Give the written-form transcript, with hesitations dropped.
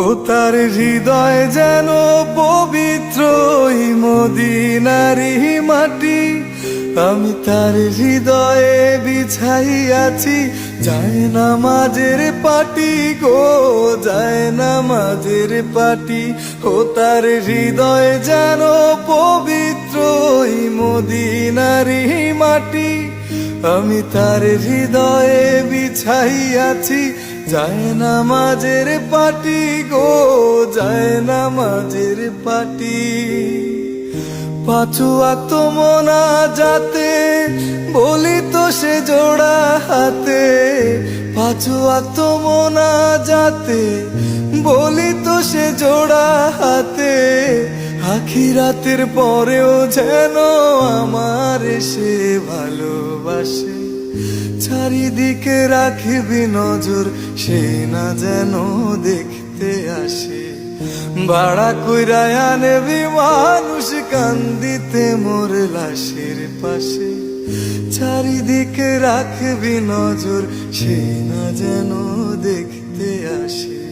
ও তার হৃদয় যেন পবিত্র ওই মদিনারি মাটি। আমি তার হৃদয়ে বিছাইয়াছি যায় নামাজের পাটি গো, যায় নামাজের পাটি। ও তার হৃদয় যেন পবিত্র ওই মদিনারি মাটি। আমি তার হৃদয়ে বিছাইয়াছি যায় নামাজের পাটি গো, যায় নামাজের পাটি। পাঁচু ওয়াক্ত মোনাজাতে বলি তো সে জোড়া হাতে, পাঁচু ওয়াক্ত মোনাজাতে বলি তো সে জোড়া হাতে। আখিরাতের পরেও যেন আমার সে ভালোবাসে, চারিদিকে রাখবি নজর সে না যেন দেখতে আসে। ভাড়া কইরা আনবি মানুষ কান্দিতে মোর লাশের পাশে, চারিদিকে রাখবি নজর সে না যেন দেখতে আসে।